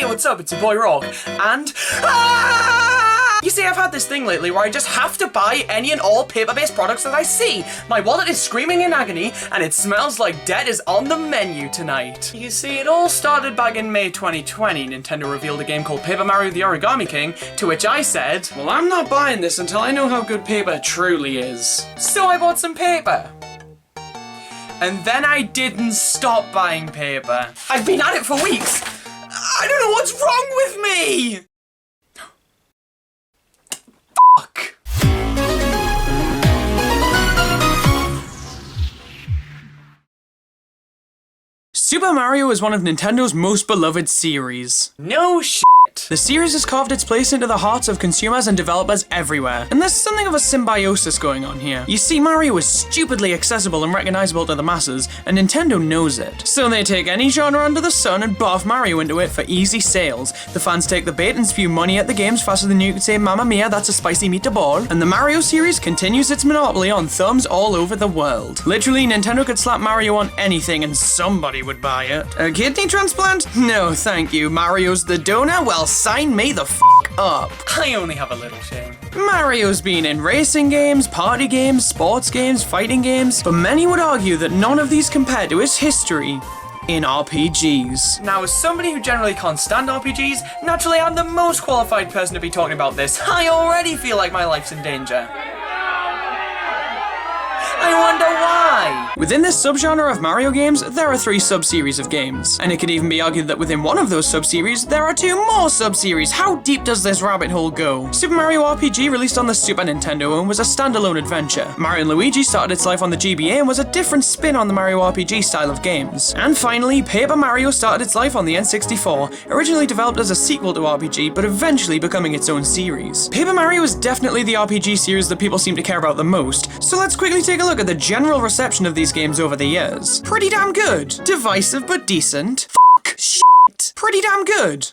Hey, what's up? It's your boy Rawk, and you see, I've had this thing lately where I just have to buy any and all paper-based products that I see. My wallet is screaming in agony, and it smells like debt is on the menu tonight. You see, it all started back in May 2020. Nintendo revealed a game called Paper Mario the Origami King, to which I said, well, I'm not buying this until I know how good paper truly is. So I bought some paper. And then I didn't stop buying paper. I've been at it for weeks. I don't know what's wrong with me! Fuck. Super Mario is one of Nintendo's most beloved series. No shit. The series has carved its place into the hearts of consumers and developers everywhere, and there's something of a symbiosis going on here. You see, Mario is stupidly accessible and recognizable to the masses, and Nintendo knows it. So they take any genre under the sun and barf Mario into it for easy sales. The fans take the bait and spew money at the games faster than you could say, Mamma Mia, that's a spicy meatball. And the Mario series continues its monopoly on thumbs all over the world. Literally, Nintendo could slap Mario on anything and somebody would buy it. A kidney transplant? No, thank you. Mario's the donor? Well, sign me the f*** up. I only have a little shame. Mario's been in racing games, party games, sports games, fighting games, but many would argue that none of these compare to his history in RPGs. Now, as somebody who generally can't stand RPGs, naturally I'm the most qualified person to be talking about this. I already feel like my life's in danger. I wonder why! Within this subgenre of Mario games, there are 3 sub-series of games. And it could even be argued that within one of those sub-series, there are 2 more sub-series. How deep does this rabbit hole go? Super Mario RPG released on the Super Nintendo and was a standalone adventure. Mario & Luigi started its life on the GBA and was a different spin on the Mario RPG style of games. And finally, Paper Mario started its life on the N64, originally developed as a sequel to RPG, but eventually becoming its own series. Paper Mario is definitely the RPG series that people seem to care about the most, so let's quickly take a look at the general reception of these games over the years. Pretty damn good. Divisive but decent. Fuck. Shit. Pretty damn good.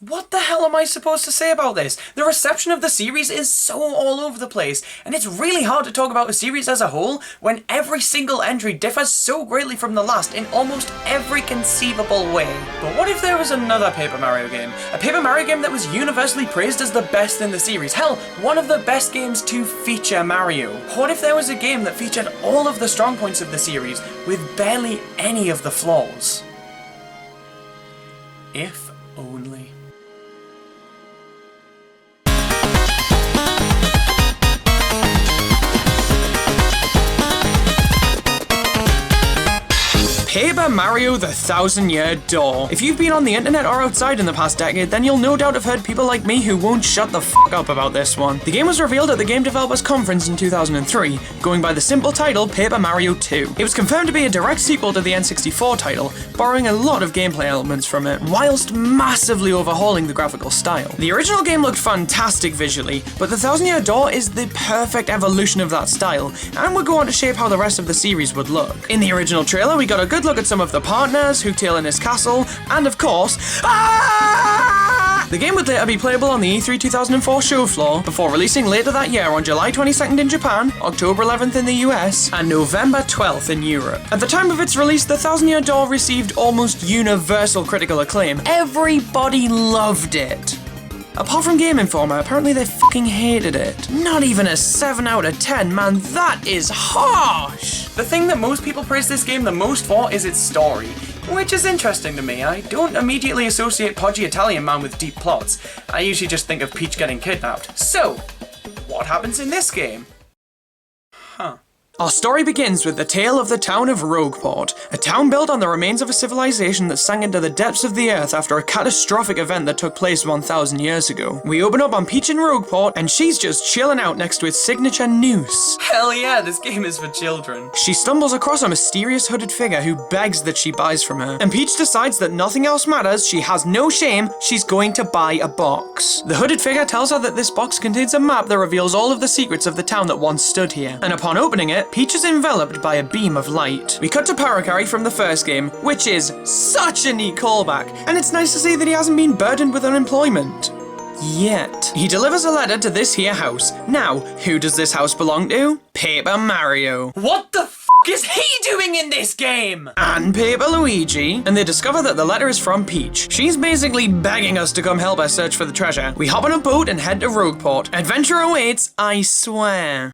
What the hell am I supposed to say about this? The reception of the series is so all over the place, and it's really hard to talk about a series as a whole when every single entry differs so greatly from the last in almost every conceivable way. But what if there was another Paper Mario game? A Paper Mario game that was universally praised as the best in the series. Hell, one of the best games to feature Mario. What if there was a game that featured all of the strong points of the series with barely any of the flaws? If only. Paper Mario the 1000-Year Door. If you've been on the internet or outside in the past decade, then you'll no doubt have heard people like me who won't shut the f*** up about this one. The game was revealed at the Game Developers Conference in 2003, going by the simple title Paper Mario 2. It was confirmed to be a direct sequel to the N64 title, borrowing a lot of gameplay elements from it, whilst massively overhauling the graphical style. The original game looked fantastic visually, but the 1000-Year Door is the perfect evolution of that style, and would go on to shape how the rest of the series would look. In the original trailer, we got a good look at some of the partners, Hooktail in his castle, and of course, the game would later be playable on the E3 2004 show floor, before releasing later that year on July 22nd in Japan, October 11th in the US, and November 12th in Europe. At the time of its release, the 1000-Year Door received almost universal critical acclaim. Everybody loved it. Apart from Game Informer, apparently they fucking hated it. Not even a 7 out of 10, man, that is harsh! The thing that most people praise this game the most for is its story, which is interesting to me. I don't immediately associate podgy Italian man with deep plots. I usually just think of Peach getting kidnapped. So, what happens in this game? Huh. Our story begins with the tale of the town of Rogueport, a town built on the remains of a civilization that sank into the depths of the earth after a catastrophic event that took place 1,000 years ago. We open up on Peach in Rogueport, and she's just chilling out next to its signature noose. Hell yeah, this game is for children. She stumbles across a mysterious hooded figure who begs that she buys from her, and Peach decides that nothing else matters, she has no shame, she's going to buy a box. The hooded figure tells her that this box contains a map that reveals all of the secrets of the town that once stood here, and upon opening it, Peach is enveloped by a beam of light. We cut to Paracari from the first game, which is such a neat callback, and it's nice to see that he hasn't been burdened with unemployment. Yet. He delivers a letter to this here house. Now, who does this house belong to? Paper Mario. What the f***? is he doing in this game? And Paper Luigi, and they discover that the letter is from Peach. She's basically begging us to come help her search for the treasure. We hop on a boat and head to Rogueport. Adventure awaits, I swear.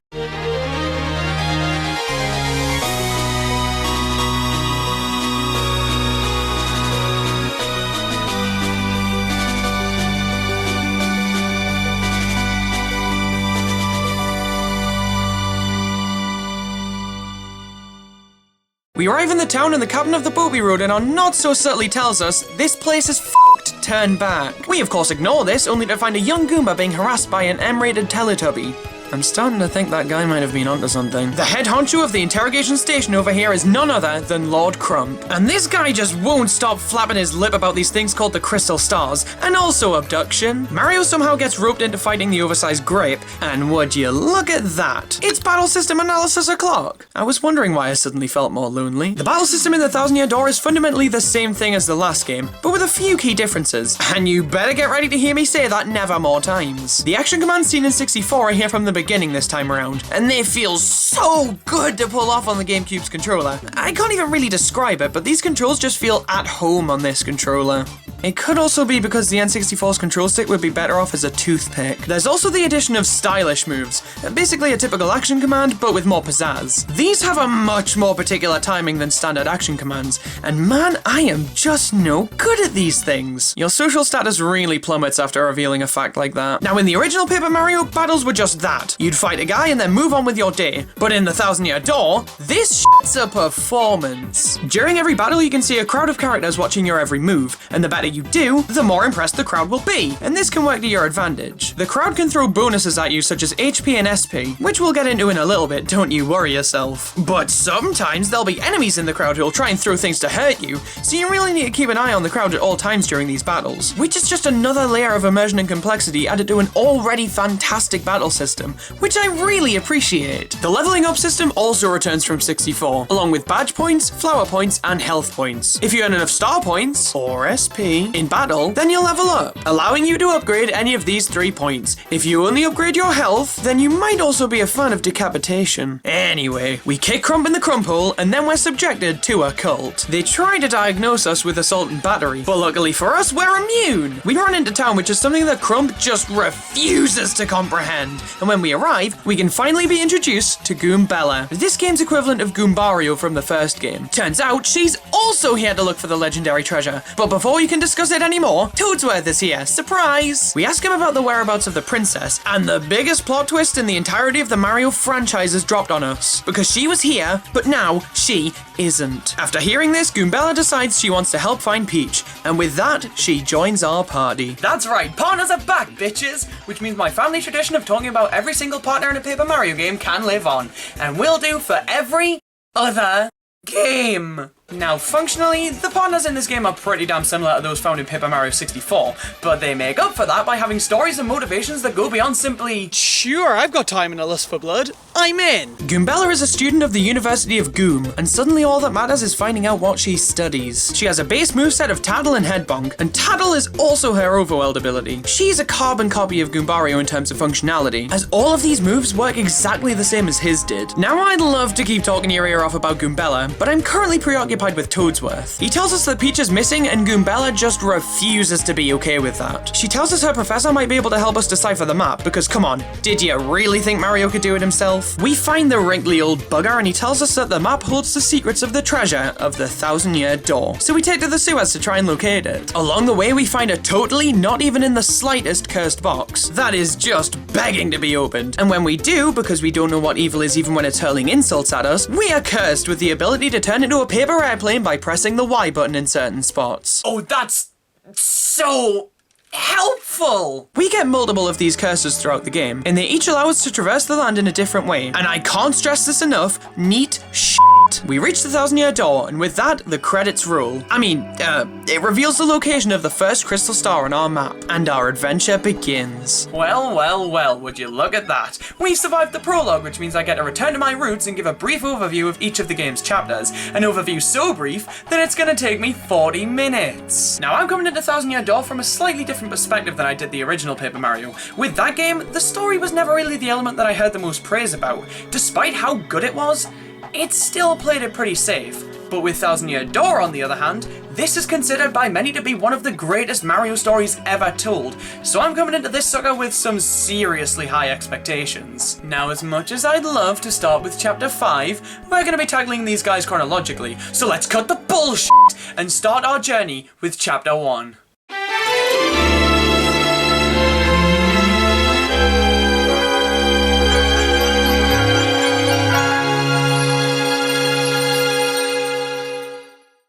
We arrive in the town and the captain of the boat we rode in on not so subtly tells us this place is f***ed, turn back. We of course ignore this, only to find a young Goomba being harassed by an M-rated Teletubby. I'm starting to think that guy might have been onto something. The head honcho of the interrogation station over here is none other than Lord Crump. And this guy just won't stop flapping his lip about these things called the Crystal Stars, and also abduction. Mario somehow gets roped into fighting the oversized grape, and would you look at that? It's battle system analysis o'clock. I was wondering why I suddenly felt more lonely. The battle system in the Thousand Year Door is fundamentally the same thing as the last game, but with a few key differences. And you better get ready to hear me say that never more times. The action commands seen in 64 are here from the beginning this time around, and they feel so good to pull off on the GameCube's controller. I can't even really describe it, but these controls just feel at home on this controller. It could also be because the N64's control stick would be better off as a toothpick. There's also the addition of stylish moves, basically a typical action command, but with more pizzazz. These have a much more particular timing than standard action commands, and man, I am just no good at these things. Your social status really plummets after revealing a fact like that. Now, in the original Paper Mario, battles were just that. You'd fight a guy and then move on with your day. But in the Thousand Year Door, this shit's a performance. During every battle, you can see a crowd of characters watching your every move, and the better you do, the more impressed the crowd will be, and this can work to your advantage. The crowd can throw bonuses at you such as HP and SP, which we'll get into in a little bit, don't you worry yourself. But sometimes there'll be enemies in the crowd who'll try and throw things to hurt you, so you really need to keep an eye on the crowd at all times during these battles, which is just another layer of immersion and complexity added to an already fantastic battle system, which I really appreciate. The leveling up system also returns from 64, along with badge points, flower points, and health points. If you earn enough star points, or SP, in battle, then you'll level up, allowing you to upgrade any of these 3 points. If you only upgrade your health, then you might also be a fan of decapitation. Anyway, we kick Crump in the crump hole, and then we're subjected to a cult. They try to diagnose us with assault and battery, but luckily for us, we're immune. We run into town, which is something that Crump just refuses to comprehend, and when we arrive, we can finally be introduced to Goombella, this game's equivalent of Goombario from the first game. Turns out, she's also here to look for the legendary treasure, but before you can discuss it anymore, Toadsworth is here. Surprise! We ask him about the whereabouts of the princess, and the biggest plot twist in the entirety of the Mario franchise is dropped on us, because she was here, but now she isn't. After hearing this, Goombella decides she wants to help find Peach, and with that, she joins our party. That's right, partners are back, bitches! Which means my family tradition of talking about every single partner in a Paper Mario game can live on, and will do for every other game. Now, functionally, the partners in this game are pretty damn similar to those found in Paper Mario 64, but they make up for that by having stories and motivations that go beyond simply, "Sure, I've got time and a lust for blood. I'm in." Goombella is a student of the University of Goom, and suddenly all that matters is finding out what she studies. She has a base moveset of Tattle and Headbonk, and Tattle is also her overworld ability. She's a carbon copy of Goombario in terms of functionality, as all of these moves work exactly the same as his did. Now, I'd love to keep talking your ear off about Goombella, but I'm currently preoccupied with Toadsworth. He tells us that Peach is missing, and Goombella just refuses to be okay with that. She tells us her professor might be able to help us decipher the map, because come on, did you really think Mario could do it himself? We find the wrinkly old bugger, and he tells us that the map holds the secrets of the treasure of the Thousand Year Door. So we take to the sewers to try and locate it. Along the way, we find a totally, not even in the slightest, cursed box. That is just begging to be opened. And when we do, because we don't know what evil is even when it's hurling insults at us, we are cursed with the ability to turn into a paper airplane by pressing the Y button in certain spots. Oh, that's so helpful! We get multiple of these curses throughout the game, and they each allow us to traverse the land in a different way. And I can't stress this enough, neat shit. We reach the Thousand Year Door, and with that, the credits roll. It reveals the location of the first crystal star on our map, and our adventure begins. Well, would you look at that. We've survived the prologue, which means I get to return to my roots and give a brief overview of each of the game's chapters. An overview so brief that it's gonna take me 40 minutes. Now, I'm coming into Thousand Year Door from a slightly different perspective than I did the original Paper Mario. With that game, the story was never really the element that I heard the most praise about. Despite how good it was, it still played it pretty safe. But with Thousand Year Door, on the other hand, this is considered by many to be one of the greatest Mario stories ever told, so I'm coming into this sucker with some seriously high expectations. Now, as much as I'd love to start with Chapter 5, we're going to be tackling these guys chronologically, so let's cut the bullshit and start our journey with Chapter 1.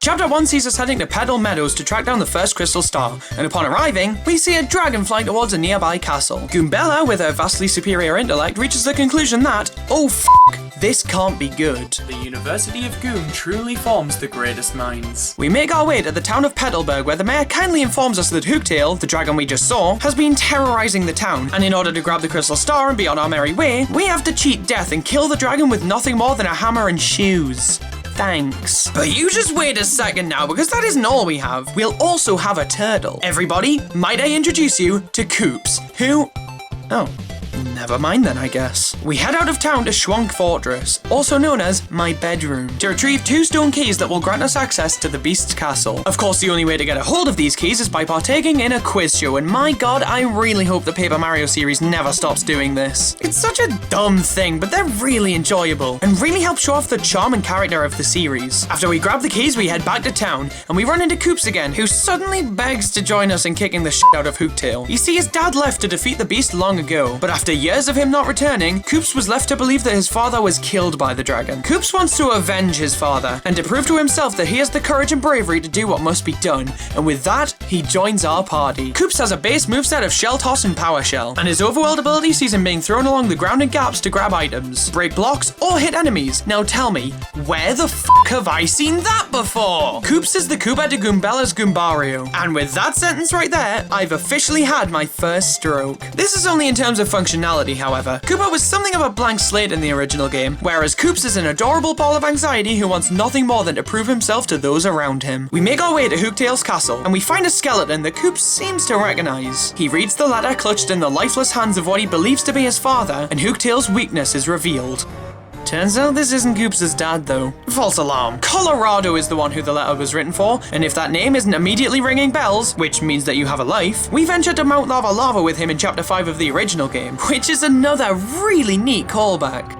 Chapter 1 sees us heading to Petal Meadows to track down the first crystal star, and upon arriving, we see a dragon flying towards a nearby castle. Goombella, with her vastly superior intellect, reaches the conclusion that, oh f***, this can't be good. The University of Goom truly forms the greatest minds. We make our way to the town of Petalburg, where the mayor kindly informs us that Hooktail, the dragon we just saw, has been terrorizing the town, and in order to grab the crystal star and be on our merry way, we have to cheat death and kill the dragon with nothing more than a hammer and shoes. Thanks. But you just wait a second now, because that isn't all we have. We'll also have a turtle. Everybody, might I introduce you to Koops, who... Oh. Never mind then, I guess. We head out of town to Schwank Fortress, also known as my bedroom, to retrieve 2 stone keys that will grant us access to the Beast's castle. Of course, the only way to get a hold of these keys is by partaking in a quiz show, and my god, I really hope the Paper Mario series never stops doing this. It's such a dumb thing, but they're really enjoyable, and really help show off the charm and character of the series. After we grab the keys, we head back to town, and we run into Koops again, who suddenly begs to join us in kicking the shit out of Hooktail. You see, his dad left to defeat the Beast long ago, but after years of him not returning, Koops was left to believe that his father was killed by the dragon. Koops wants to avenge his father, and to prove to himself that he has the courage and bravery to do what must be done, and with that, he joins our party. Koops has a base moveset of Shell Toss and Power Shell, and his overworld ability sees him being thrown along the ground in gaps to grab items, break blocks, or hit enemies. Now tell me, where the f*** have I seen that before? Koops is the Koopa de Goombella's Goombario, and with that sentence right there, I've officially had my first stroke. This is only in terms of functionality, however. Koopa was something of a blank slate in the original game, whereas Koops is an adorable ball of anxiety who wants nothing more than to prove himself to those around him. We make our way to Hooktail's castle, and we find a skeleton that Koops seems to recognize. He reads the letter clutched in the lifeless hands of what he believes to be his father, and Hooktail's weakness is revealed. Turns out this isn't Koops' dad, though. False alarm. Colorado is the one who the letter was written for, and if that name isn't immediately ringing bells, which means that you have a life, we venture to Mount Lava Lava with him in Chapter 5 of the original game, which is another really neat callback.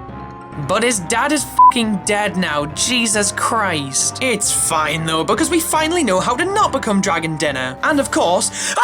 But his dad is f***ing dead now, Jesus Christ. It's fine though, because we finally know how to not become Dragon Dinner. And of course,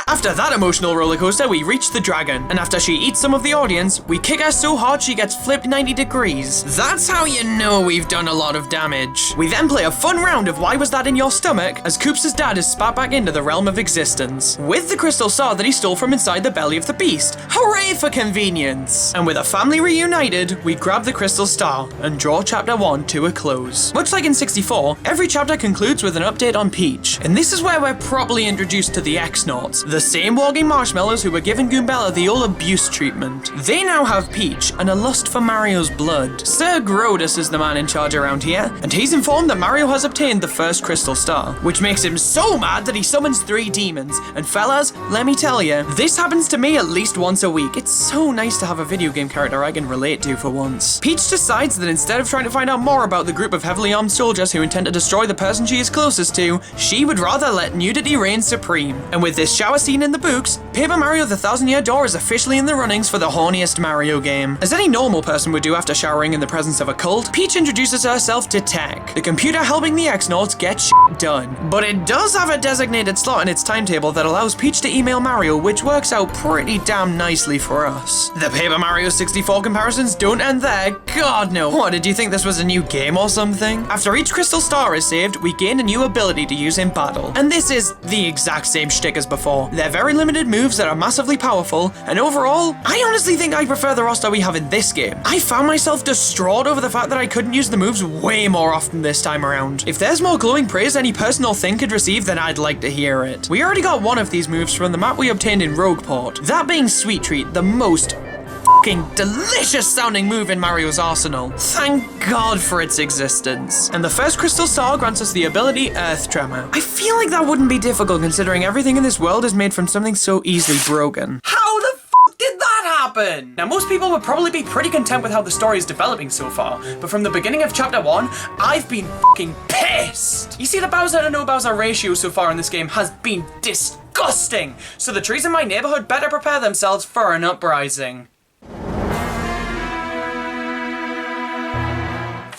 after that emotional rollercoaster, we reach the dragon, and after she eats some of the audience, we kick her so hard she gets flipped 90 degrees. That's how you know we've done a lot of damage. We then play a fun round of Why Was That in Your Stomach, as Koops' dad is spat back into the realm of existence, with the crystal star that he stole from inside the belly of the beast. Hooray for convenience! And with a family reunited, we grab the crystal star and draw Chapter 1 to a close. Much like in 64, every chapter concludes with an update on Peach, and this is where we're properly introduced to the X-Nauts, the same walking marshmallows who were giving Goombella the old abuse treatment. They now have Peach and a lust for Mario's blood. Sir Grodus is the man in charge around here, and he's informed that Mario has obtained the first crystal star, which makes him so mad that he summons 3 demons. And fellas, let me tell you, this happens to me at least once a week. It's so nice to have a video game character I can relate to for once. Peach decides that instead of trying to find out more about the group of heavily armed soldiers who intend to destroy the person she is closest to, she would rather let nudity reign supreme. And with this shower scene in the books, Paper Mario the Thousand Year Door is officially in the runnings for the horniest Mario game. As any normal person would do after showering in the presence of a cult, Peach introduces herself to Tech, the computer helping the X-Nauts get shit done. But it does have a designated slot in its timetable that allows Peach to email Mario, which works out pretty damn nicely for us. The Paper Mario 64 comparisons don't end there, god no. What, did you think this was a new game or something? After each crystal star is saved, we gain a new ability to use in battle. And this is the exact same shtick as before. They're very limited moves that are massively powerful, and overall, I honestly think I prefer the roster we have in this game. I found myself distraught over the fact that I couldn't use the moves way more often this time around. If there's more glowing praise any person or thing could receive, then I'd like to hear it. We already got one of these moves from the map we obtained in Rogueport, that being Sweet Treat, the most fucking delicious sounding move in Mario's arsenal. Thank God for its existence. And the first crystal star grants us the ability Earth Tremor. I feel like that wouldn't be difficult considering everything in this world is made from something so easily broken. How the f*** did that happen? Now, most people would probably be pretty content with how the story is developing so far, but from the beginning of Chapter 1, I've been fucking pissed! You see, the Bowser to no Bowser ratio so far in this game has been disgusting, so the trees in my neighborhood better prepare themselves for an uprising.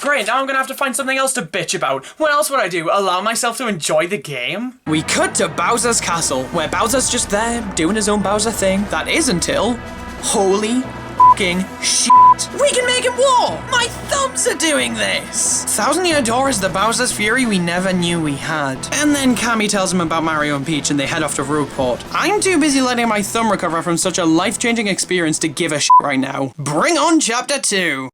Great, now I'm gonna have to find something else to bitch about. What else would I do? Allow myself to enjoy the game? We cut to Bowser's castle, where Bowser's just there, doing his own Bowser thing. That is until... holy fucking shit. We can make him war! My thumbs are doing this! Thousand Year Door is the Bowser's Fury we never knew we had. And then Cammy tells him about Mario and Peach and they head off to Rawk. I'm too busy letting my thumb recover from such a life-changing experience to give a shit right now. Bring on Chapter 2!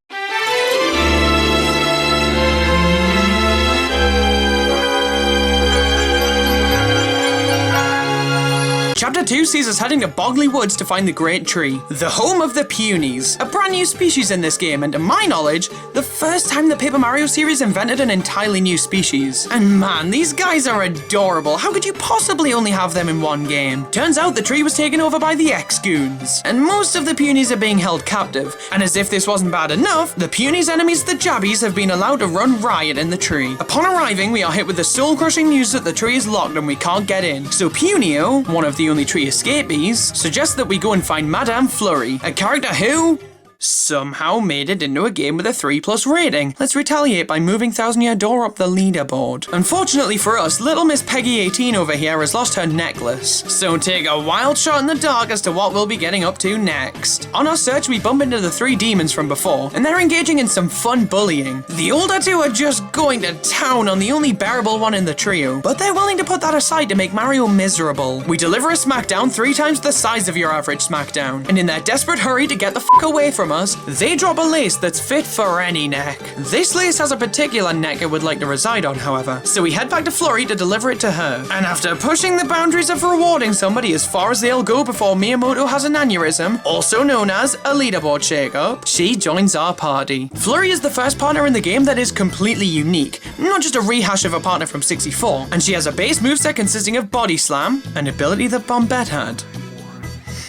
Chapter 2 sees us heading to Bogley Woods to find the Great Tree, the home of the Punies, a brand new species in this game, and to my knowledge, the first time the Paper Mario series invented an entirely new species. And man, these guys are adorable. How could you possibly only have them in one game? Turns out the tree was taken over by the X-Goons, and most of the Punies are being held captive. And as if this wasn't bad enough, the Punies' enemies, the Jabbies, have been allowed to run riot in the tree. Upon arriving, we are hit with the soul-crushing news that the tree is locked and we can't get in. So Punio, one of the only tree escapees, suggests that we go and find Madame Flurry, a character who somehow made it into a game with a 3+ rating. Let's retaliate by moving Thousand Year Door up the leaderboard. Unfortunately for us, little Miss Peggy 18 over here has lost her necklace, so take a wild shot in the dark as to what we'll be getting up to next. On our search, we bump into the 3 demons from before, and they're engaging in some fun bullying. The older 2 are just going to town on the only bearable one in the trio, but they're willing to put that aside to make Mario miserable. We deliver a smackdown 3 times the size of your average smackdown, and in their desperate hurry to get the fuck away from us, they drop a lace that's fit for any neck. This lace has a particular neck it would like to reside on, however, so we head back to Flurry to deliver it to her. And after pushing the boundaries of rewarding somebody as far as they'll go before Miyamoto has an aneurysm, also known as a leaderboard shakeup, she joins our party. Flurry is the first partner in the game that is completely unique, not just a rehash of a partner from 64, and she has a base moveset consisting of Body Slam, an ability that Bombette had.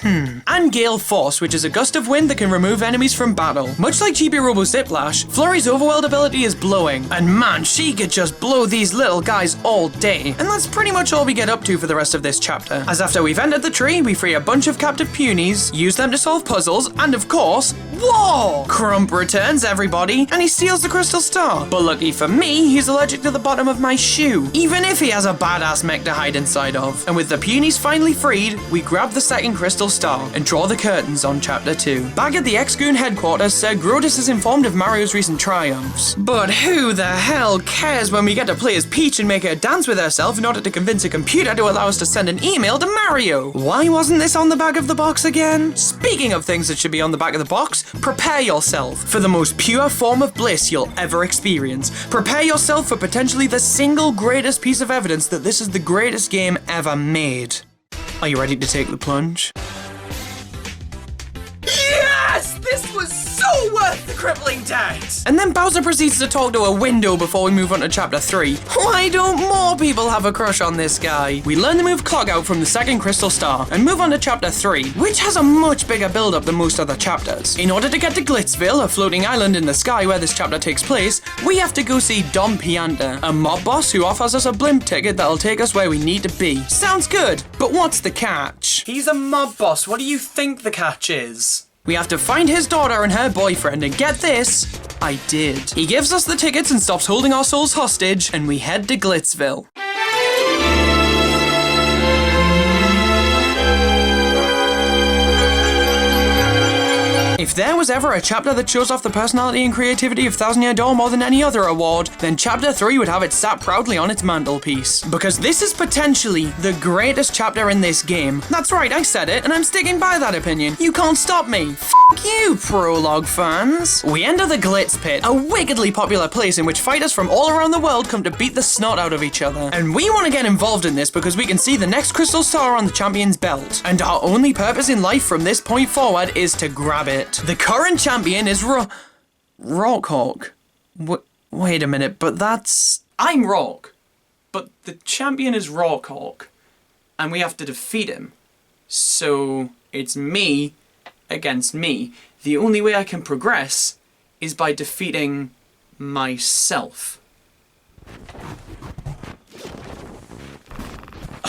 And Gale Force, which is a gust of wind that can remove enemies from battle. Much like Chibi Robo Ziplash, Flurry's overworld ability is blowing, and man, she could just blow these little guys all day. And that's pretty much all we get up to for the rest of this chapter, as after we've entered the tree, we free a bunch of captive Punies, use them to solve puzzles, and of course, war! Crump returns, everybody, and he steals the Crystal Star. But lucky for me, he's allergic to the bottom of my shoe, even if he has a badass mech to hide inside of. And with the Punies finally freed, we grab the second Crystal Star and draw the curtains on Chapter 2. Back at the X-Goon headquarters, Sir Grodus is informed of Mario's recent triumphs. But who the hell cares when we get to play as Peach and make her dance with herself in order to convince a computer to allow us to send an email to Mario? Why wasn't this on the back of the box again? Speaking of things that should be on the back of the box, prepare yourself for the most pure form of bliss you'll ever experience. Prepare yourself for potentially the single greatest piece of evidence that this is the greatest game ever made. Are you ready to take the plunge? Yes! This was so worth the crippling debt! And then Bowser proceeds to talk to a window before we move on to Chapter 3. Why don't more people have a crush on this guy? We learn the move Clog Out from the second Crystal Star and move on to Chapter 3, which has a much bigger build-up than most other chapters. In order to get to Glitzville, a floating island in the sky where this chapter takes place, we have to go see Dom Pianta, a mob boss who offers us a blimp ticket that'll take us where we need to be. Sounds good, but what's the catch? He's a mob boss. What do you think the catch is? We have to find his daughter and her boyfriend, and get this, I did. He gives us the tickets and stops holding our souls hostage, and we head to Glitzville. If there was ever a chapter that shows off the personality and creativity of Thousand Year Door more than any other award, then Chapter 3 would have it sat proudly on its mantelpiece. Because this is potentially the greatest chapter in this game. That's right, I said it, and I'm sticking by that opinion. You can't stop me. Fuck you, Prologue fans. We enter the Glitz Pit, a wickedly popular place in which fighters from all around the world come to beat the snot out of each other. And we want to get involved in this because we can see the next Crystal Star on the champion's belt. And our only purpose in life from this point forward is to grab it. The current champion is Rawk. Wait a minute, but that's... I'm Rawk, but the champion is Rawk, and we have to defeat him. So it's me against me. The only way I can progress is by defeating myself.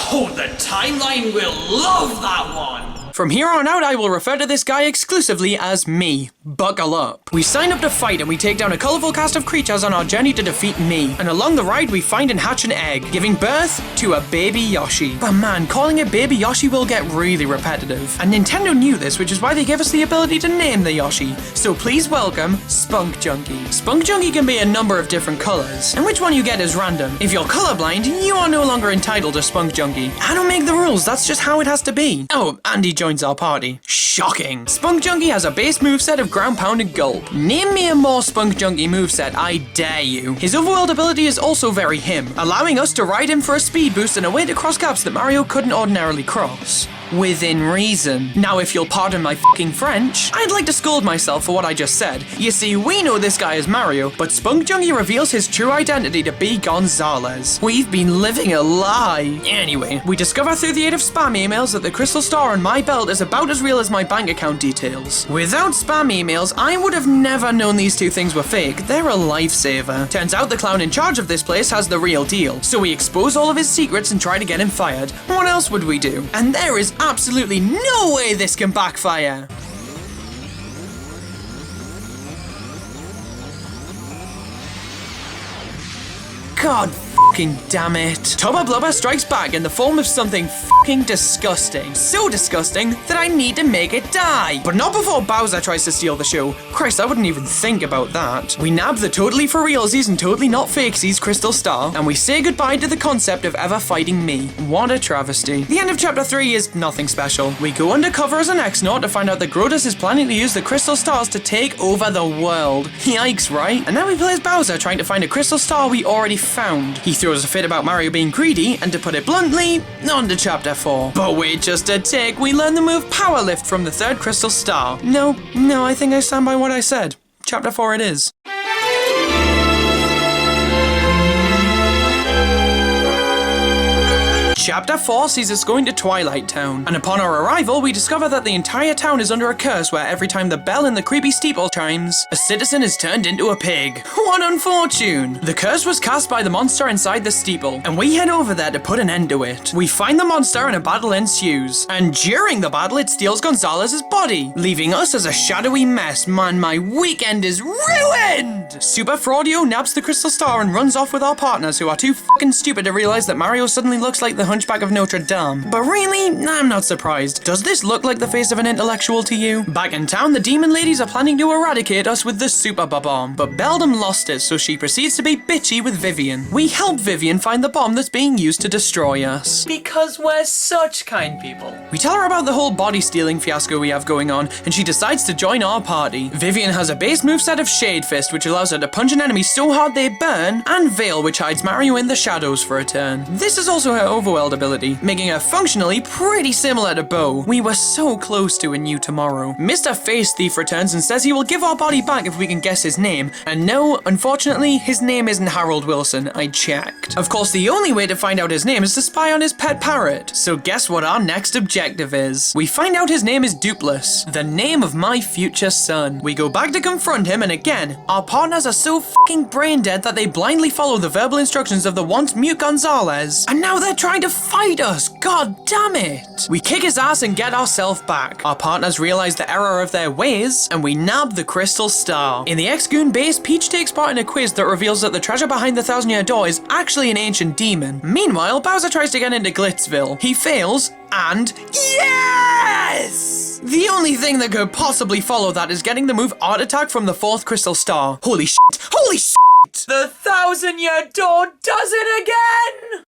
Oh, the timeline will love that one! From here on out, I will refer to this guy exclusively as me. Buckle up. We sign up to fight and we take down a colourful cast of creatures on our journey to defeat me. And along the ride, we find and hatch an egg, giving birth to a baby Yoshi. But man, calling it baby Yoshi will get really repetitive. And Nintendo knew this, which is why they gave us the ability to name the Yoshi. So please welcome Spunk Junkie. Spunk Junkie can be a number of different colours, and which one you get is random. If you're colourblind, you are no longer entitled to Spunk Junkie. I don't make the rules, that's just how it has to be. Oh, Andy joins our party. Shocking. Spunk Junkie has a base moveset of ground pound and gulp. Name me a more Spunk Junkie moveset, I dare you. His overworld ability is also very him, allowing us to ride him for a speed boost and a way to cross gaps that Mario couldn't ordinarily cross. Within reason. Now, if you'll pardon my fucking French, I'd like to scold myself for what I just said. You see, we know this guy is Mario, but Spunk Junkie reveals his true identity to be Gonzalez. We've been living a lie. Anyway, we discover through the aid of spam emails that the crystal star on my belt is about as real as my bank account details. Without spam emails, I would have never known these two things were fake. They're a lifesaver. Turns out the clown in charge of this place has the real deal, so we expose all of his secrets and try to get him fired. What else would we do? And there is absolutely no way this can backfire. God fucking damn it. Tubba Blubba strikes back in the form of something fucking disgusting. So disgusting that I need to make it die. But not before Bowser tries to steal the show. Christ, I wouldn't even think about that. We nab the totally for realsies and totally not fakesies crystal star, and we say goodbye to the concept of ever fighting me. What a travesty. The end of chapter 3 is nothing special. We go undercover as an X-Naut to find out that Grodus is planning to use the crystal stars to take over the world. Yikes, right? And now we play as Bowser trying to find a crystal star we already found. He throws a fit about Mario being greedy, and to put it bluntly, on to chapter 4. But wait just a tick, we learn the move Power Lift from the third crystal star. No, I think I stand by what I said. Chapter 4 it is. Chapter 4 sees us going to Twilight Town, and upon our arrival, we discover that the entire town is under a curse where every time the bell in the creepy steeple chimes, a citizen is turned into a pig. What unfortune! The curse was cast by the monster inside the steeple, and we head over there to put an end to it. We find the monster and a battle ensues, and during the battle, it steals Gonzalez's body, leaving us as a shadowy mess. Man, my weekend is ruined! Super Fraudio nabs the crystal star and runs off with our partners who are too fucking stupid to realize that Mario suddenly looks like the Hunchback of Notre Dame. But really, I'm not surprised. Does this look like the face of an intellectual to you? Back in town, the demon ladies are planning to eradicate us with the Super Bomb, but Beldam lost it, so she proceeds to be bitchy with Vivian. We help Vivian find the bomb that's being used to destroy us. Because we're such kind people. We tell her about the whole body stealing fiasco we have going on, and she decides to join our party. Vivian has a base moveset of Shade Fist, which allows her to punch an enemy so hard they burn, and Veil, which hides Mario in the shadows for a turn. This is also her overworld ability, making her functionally pretty similar to Bo. We were so close to a new tomorrow. Mr. Face Thief returns and says he will give our body back if we can guess his name. And no, unfortunately, his name isn't Harold Wilson. I checked. Of course, the only way to find out his name is to spy on his pet parrot. So guess what our next objective is? We find out his name is Dupless, the name of my future son. We go back to confront him, and again, our partners are so fucking brain dead that they blindly follow the verbal instructions of the once mute Gonzalez. And now they're trying to fight us. God damn it. We kick his ass and get ourselves back. Our partners realize the error of their ways, and we nab the crystal star. In the X-Goon base, Peach takes part in a quiz that reveals that the treasure behind the Thousand-Year Door is actually an ancient demon. Meanwhile, Bowser tries to get into Glitzville. He fails, and yes! The only thing that could possibly follow that is getting the move Art Attack from the fourth crystal star. Holy shit! Holy shit! The Thousand-Year Door does it again!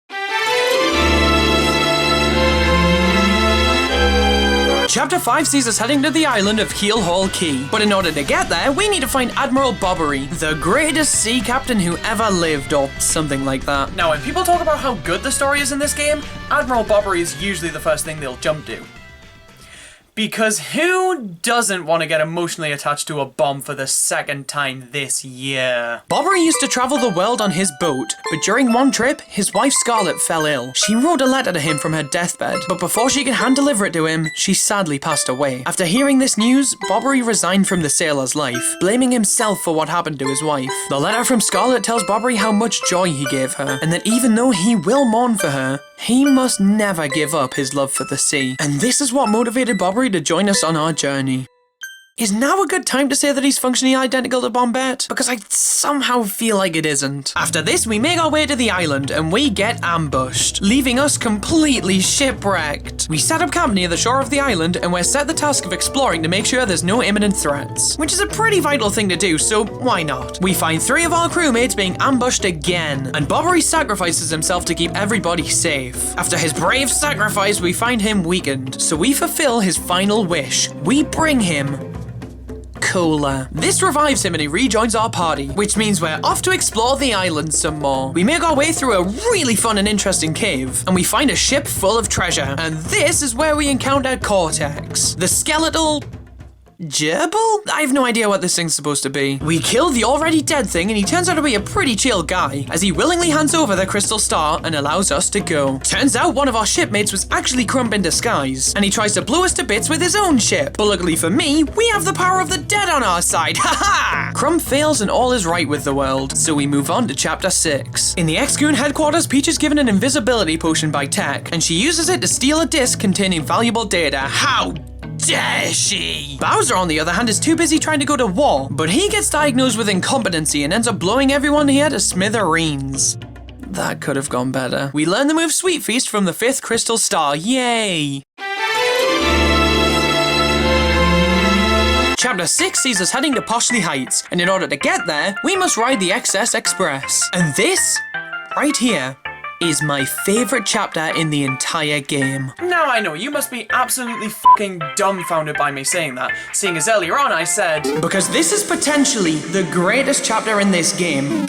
Chapter 5 sees us heading to the island of Heel Hall Key, but in order to get there, we need to find Admiral Bobbery, the greatest sea captain who ever lived, or something like that. Now, when people talk about how good the story is in this game, Admiral Bobbery is usually the first thing they'll jump to. Because who doesn't want to get emotionally attached to a bomb for the second time this year? Bobbery used to travel the world on his boat, but during one trip, his wife Scarlett fell ill. She wrote a letter to him from her deathbed, but before she could hand deliver it to him, she sadly passed away. After hearing this news, Bobbery resigned from the sailor's life, blaming himself for what happened to his wife. The letter from Scarlett tells Bobbery how much joy he gave her, and that even though he will mourn for her, he must never give up his love for the sea. And this is what motivated Bobbery to join us on our journey. Is now a good time to say that he's functionally identical to Bombette? Because I somehow feel like it isn't. After this, we make our way to the island and we get ambushed, leaving us completely shipwrecked. We set up camp near the shore of the island and we're set the task of exploring to make sure there's no imminent threats, which is a pretty vital thing to do, so why not? We find 3 of our crewmates being ambushed again, and Bobbery sacrifices himself to keep everybody safe. After his brave sacrifice, we find him weakened, so we fulfill his final wish. We bring him cola. This revives him and he rejoins our party, which means we're off to explore the island some more. We make our way through a really fun and interesting cave, and we find a ship full of treasure. And this is where we encounter Cortex, the skeletal gerbil? I have no idea what this thing's supposed to be. We kill the already dead thing and he turns out to be a pretty chill guy, as he willingly hands over the crystal star and allows us to go. Turns out one of our shipmates was actually Crump in disguise, and he tries to blow us to bits with his own ship. But luckily for me, we have the power of the dead on our side. Haha! Crump fails and all is right with the world, so we move on to chapter 6. In the X-Goon headquarters, Peach is given an invisibility potion by Tech, and she uses it to steal a disc containing valuable data. How dare she? Bowser, on the other hand, is too busy trying to go to war, but he gets diagnosed with incompetency and ends up blowing everyone here to smithereens. That could have gone better. We learn the move Sweet Feast from the 5th crystal star. Yay! Chapter 6 sees us heading to Poshley Heights, and in order to get there, we must ride the XS Express. And this, right here, is my favorite chapter in the entire game. Now I know, you must be absolutely fucking dumbfounded by me saying that, seeing as earlier on I said, because this is potentially the greatest chapter in this game.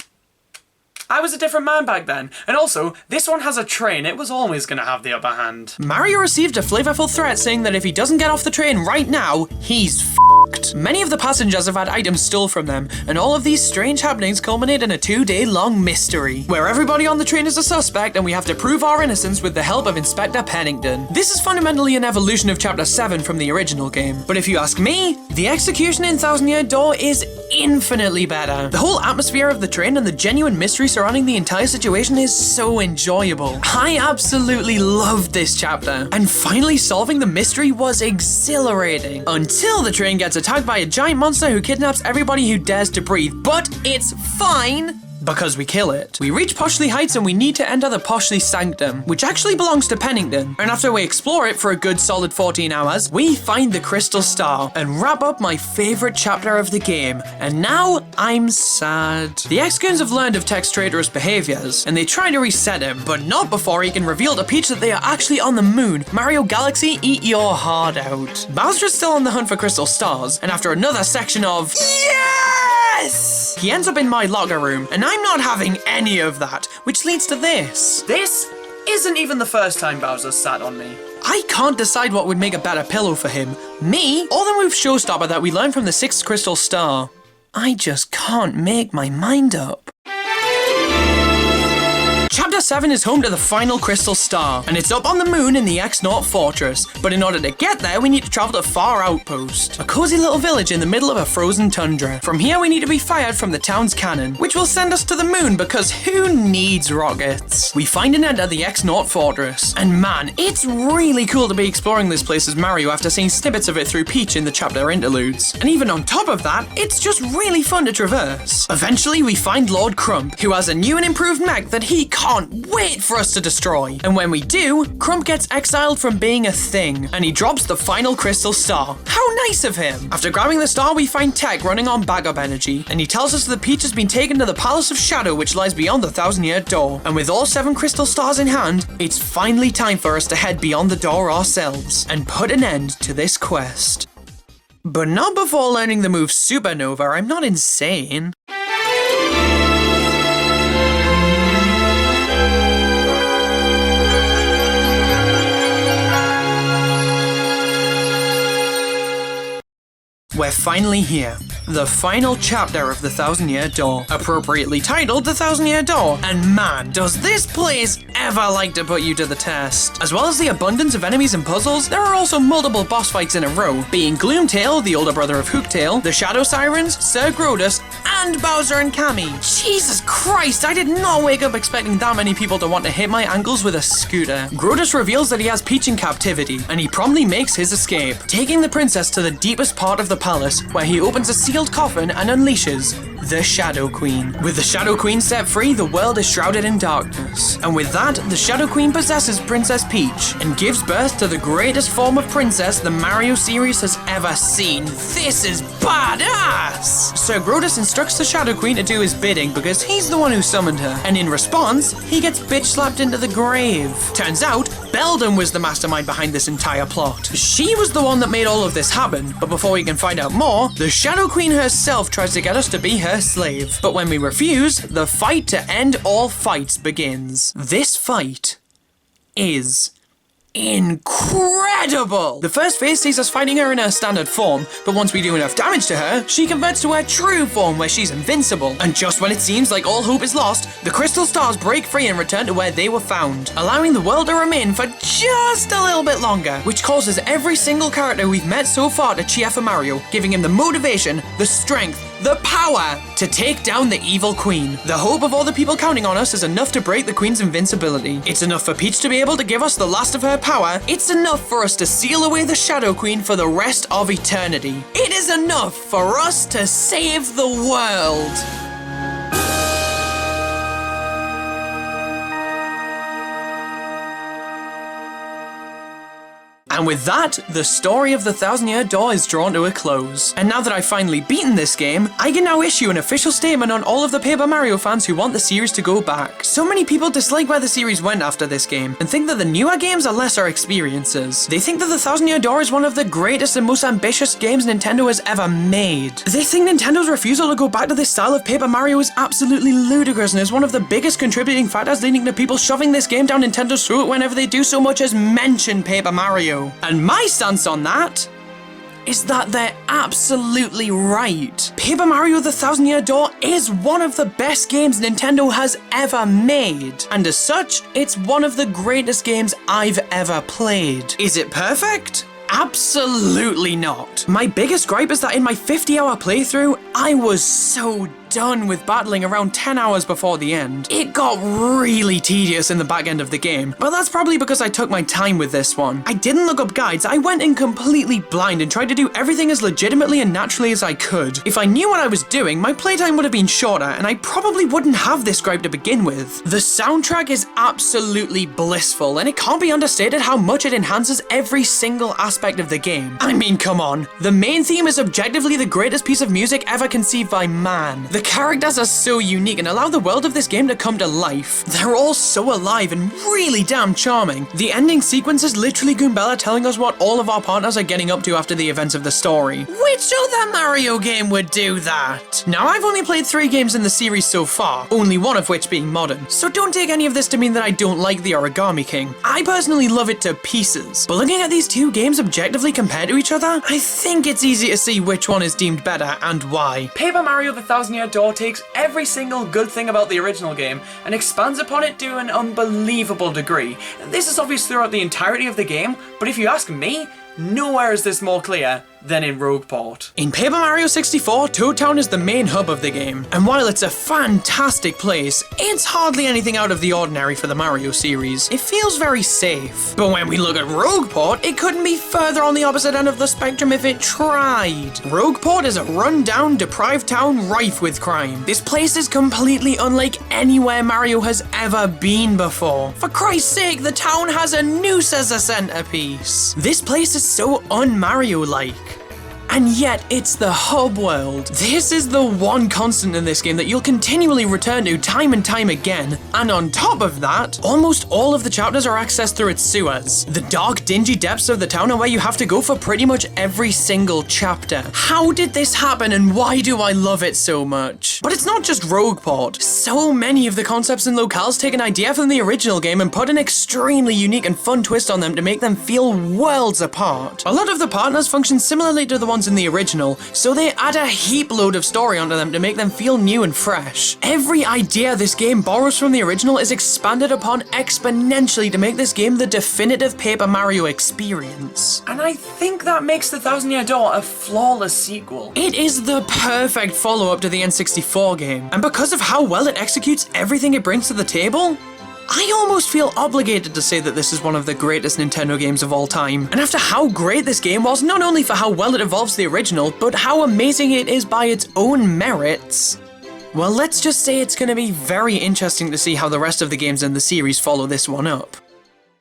I was a different man back then, and also, this one has a train, it was always gonna have the upper hand. Mario received a flavorful threat saying that if he doesn't get off the train right now, he's fucked. Many of the passengers have had items stolen from them, and all of these strange happenings culminate in a 2-day-long mystery, where everybody on the train is a suspect and we have to prove our innocence with the help of Inspector Pennington. This is fundamentally an evolution of Chapter 7 from the original game, but if you ask me, the execution in Thousand Year Door is infinitely better. The whole atmosphere of the train and the genuine mystery surrounding the entire situation is so enjoyable. I absolutely loved this chapter, and finally solving the mystery was exhilarating. Until the train gets attacked by a giant monster who kidnaps everybody who dares to breathe, but it's fine because we kill it. We reach Poshley Heights and we need to enter the Poshley Sanctum, which actually belongs to Pennington. And after we explore it for a good solid 14 hours, we find the Crystal Star and wrap up my favorite chapter of the game. And now I'm sad. The X-Goons have learned of Tech's traitorous behaviors, and they try to reset him, but not before he can reveal to Peach that they are actually on the moon. Mario Galaxy, eat your heart out. Bowser is still on the hunt for crystal stars, and after another section of yes! He ends up in my locker room, and I'm not having any of that, which leads to this. This isn't even the first time Bowser's sat on me. I can't decide what would make a better pillow for him. Me, or the move Showstopper that we learned from the 6th crystal star. I just can't make my mind up. Chapter 7 is home to the final crystal star, and it's up on the moon in the X-Naught Fortress, but in order to get there we need to travel to Far Outpost, a cozy little village in the middle of a frozen tundra. From here we need to be fired from the town's cannon, which will send us to the moon because who needs rockets? We find and enter the X-Naught Fortress, and man, it's really cool to be exploring this place as Mario after seeing snippets of it through Peach in the chapter interludes. And even on top of that, it's just really fun to traverse. Eventually we find Lord Crump, who has a new and improved mech that he can't wait for us to destroy. And when we do, Crump gets exiled from being a thing, and he drops the final crystal star. How nice of him! After grabbing the star, we find Tech running on backup energy, and he tells us that Peach has been taken to the Palace of Shadow, which lies beyond the 1000-year door. And with all 7 crystal stars in hand, it's finally time for us to head beyond the door ourselves, and put an end to this quest. But not before learning the move Supernova. I'm not insane. we're finally here. The final chapter of the Thousand Year Door, appropriately titled The Thousand Year Door, and man, does this place ever like to put you to the test. As well as the abundance of enemies and puzzles, there are also multiple boss fights in a row, being Gloomtail, the older brother of Hooktail, the Shadow Sirens, Sir Grodus, and Bowser and Cammy. Jesus Christ, I did not wake up expecting that many people to want to hit my ankles with a scooter. Grodus reveals that he has Peach in captivity, and he promptly makes his escape, taking the princess to the deepest part of the palace, where he opens a sealed coffin and unleashes the Shadow Queen. With the Shadow Queen set free, the world is shrouded in darkness. And with that, the Shadow Queen possesses Princess Peach and gives birth to the greatest form of princess the Mario series has ever seen. This is badass! Sir Grodus instructs the Shadow Queen to do his bidding because he's the one who summoned her, and in response, he gets bitch slapped into the grave. Turns out, Beldam was the mastermind behind this entire plot. She was the one that made all of this happen, but before we can find out more, the Shadow Queen herself tries to get us to be her slave. But when we refuse, the fight to end all fights begins. This fight is incredible! The first phase sees us fighting her in her standard form, but once we do enough damage to her, she converts to her true form where she's invincible. And just when it seems like all hope is lost, the crystal stars break free and return to where they were found, allowing the world to remain for just a little bit longer, which causes every single character we've met so far to cheer for Mario, giving him the motivation, the strength, the power to take down the evil queen. The hope of all the people counting on us is enough to break the queen's invincibility. It's enough for Peach to be able to give us the last of her power. It's enough for us to seal away the Shadow Queen for the rest of eternity. It is enough for us to save the world. And with that, the story of the Thousand Year Door is drawn to a close. And now that I've finally beaten this game, I can now issue an official statement on all of the Paper Mario fans who want the series to go back. So many people dislike where the series went after this game, and think that the newer games are lesser experiences. They think that the Thousand Year Door is one of the greatest and most ambitious games Nintendo has ever made. They think Nintendo's refusal to go back to this style of Paper Mario is absolutely ludicrous and is one of the biggest contributing factors leading to people shoving this game down Nintendo's throat whenever they do so much as mention Paper Mario. And my stance on that is that they're absolutely right. Paper Mario The Thousand Year Door is one of the best games Nintendo has ever made. And as such, it's one of the greatest games I've ever played. Is it perfect? Absolutely not. My biggest gripe is that in my 50-hour playthrough, I was so done with battling around 10 hours before the end. It got really tedious in the back end of the game, but that's probably because I took my time with this one. I didn't look up guides, I went in completely blind and tried to do everything as legitimately and naturally as I could. If I knew what I was doing, my playtime would have been shorter, and I probably wouldn't have this gripe to begin with. The soundtrack is absolutely blissful, and it can't be understated how much it enhances every single aspect of the game. I mean, come on. The main theme is objectively the greatest piece of music ever conceived by man. The characters are so unique and allow the world of this game to come to life. They're all so alive and really damn charming. The ending sequence is literally Goombella telling us what all of our partners are getting up to after the events of the story. Which other Mario game would do that? Now, I've only played 3 games in the series so far, only one of which being modern, so don't take any of this to mean that I don't like the Origami King. I personally love it to pieces, but looking at these 2 games objectively compared to each other, I think it's easy to see which one is deemed better and why. Paper Mario The Thousand Year Door takes every single good thing about the original game and expands upon it to an unbelievable degree. This is obvious throughout the entirety of the game, but if you ask me, nowhere is this more clear than in Rawk. In Paper Mario 64, Toad Town is the main hub of the game, and while it's a fantastic place, it's hardly anything out of the ordinary for the Mario series. It feels very safe. But when we look at Rogueport, it couldn't be further on the opposite end of the spectrum if it tried. Rogueport is a run-down, deprived town rife with crime. This place is completely unlike anywhere Mario has ever been before. For Christ's sake, the town has a noose as a centerpiece. This place is so un-Mario-like. And yet, it's the hub world. This is the one constant in this game that you'll continually return to time and time again. And on top of that, almost all of the chapters are accessed through its sewers. The dark, dingy depths of the town are where you have to go for pretty much every single chapter. How did this happen and why do I love it so much? But it's not just Rogueport. So many of the concepts and locales take an idea from the original game and put an extremely unique and fun twist on them to make them feel worlds apart. A lot of the partners function similarly to the ones ones in the original, so they add a heap load of story onto them to make them feel new and fresh. Every idea this game borrows from the original is expanded upon exponentially to make this game the definitive Paper Mario experience. And I think that makes the Thousand Year Door a flawless sequel. It is the perfect follow-up to the N64 game, and because of how well it executes everything it brings to the table, I almost feel obligated to say that this is one of the greatest Nintendo games of all time. And after how great this game was, not only for how well it evolves the original, but how amazing it is by its own merits, well, let's just say it's going to be very interesting to see how the rest of the games in the series follow this one up.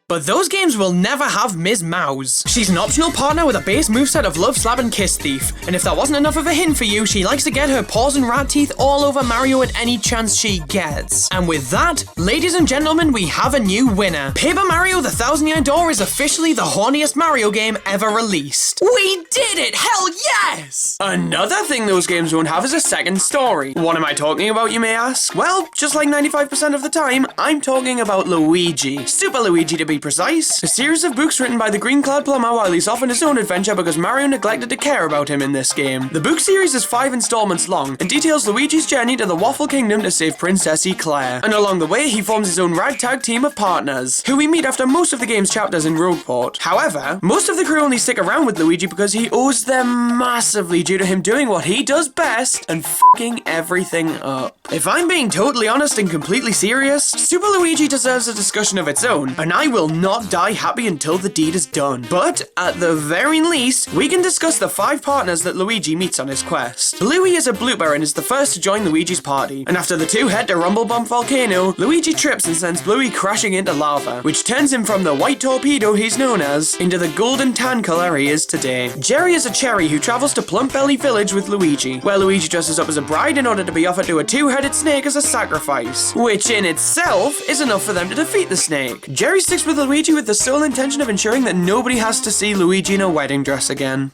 But those games will never have Ms. Mouse. She's an optional partner with a base moveset of Love Slap and Kiss Thief, and if that wasn't enough of a hint for you, she likes to get her paws and rat teeth all over Mario at any chance she gets. And with that, ladies and gentlemen, we have a new winner. Paper Mario The Thousand Year Door is officially the horniest Mario game ever released. We did it! Hell yes! Another thing those games won't have is a second story. What am I talking about, you may ask? Well, just like 95% of the time, I'm talking about Luigi. Super Luigi to be precise. A series of books written by the Green Cloud Plumber while he's off on his own adventure because Mario neglected to care about him in this game. The book series is 5 installments long and details Luigi's journey to the Waffle Kingdom to save Princess Eclair. And along the way, he forms his own ragtag team of partners, who we meet after most of the game's chapters in Rogueport. However, most of the crew only stick around with Luigi because he owes them massively due to him doing what he does best and f***ing everything up. If I'm being totally honest and completely serious, Super Luigi deserves a discussion of its own, and I will not die happy until the deed is done. But, at the very least, we can discuss the 5 partners that Luigi meets on his quest. Louie is a blooper and is the first to join Luigi's party, and after the two head to Rumblebump Volcano, Luigi trips and sends Bluey crashing into lava, which turns him from the white torpedo he's known as, into the golden tan color he is today. Jerry is a cherry who travels to Plump Belly Village with Luigi, where Luigi dresses up as a bride in order to be offered to a two-headed snake as a sacrifice, which in itself is enough for them to defeat the snake. Jerry sticks with Luigi with the sole intention of ensuring that nobody has to see Luigi in a wedding dress again.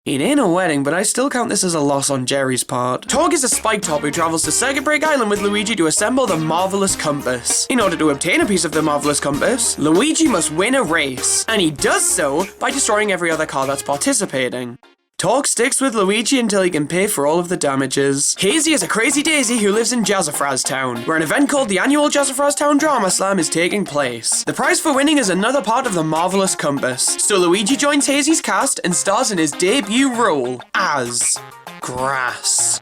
It ain't a wedding, but I still count this as a loss on Jerry's part. Tog is a spike top who travels to Circuit Break Island with Luigi to assemble the Marvelous Compass. In order to obtain a piece of the Marvelous Compass, Luigi must win a race, and he does so by destroying every other car that's participating. Tog sticks with Luigi until he can pay for all of the damages. Hazy is a crazy daisy who lives in Jazzafraz Town, where an event called the annual Jazzafraz Town Drama Slam is taking place. The prize for winning is another part of the Marvelous Compass, so Luigi joins Hazy's cast and stars in his debut role as Grass.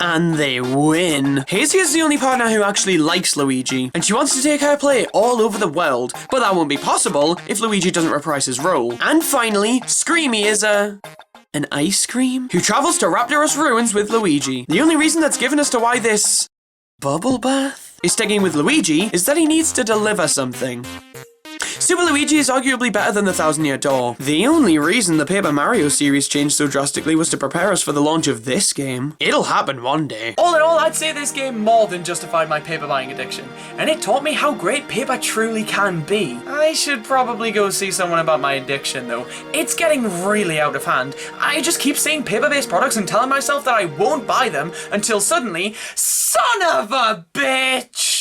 And they win. Hazy is the only partner who actually likes Luigi, and she wants to take her play all over the world, but that won't be possible if Luigi doesn't reprise his role. And finally, Screamy is an ice cream who travels to Raptorous Ruins with Luigi. The only reason that's given as to why this bubble bath is sticking with Luigi is that he needs to deliver something. Super Luigi is arguably better than the Thousand Year Door. The only reason the Paper Mario series changed so drastically was to prepare us for the launch of this game. It'll happen one day. All in all, I'd say this game more than justified my paper buying addiction, and it taught me how great paper truly can be. I should probably go see someone about my addiction though. It's getting really out of hand. I just keep seeing paper-based products and telling myself that I won't buy them until suddenly, son of a bitch!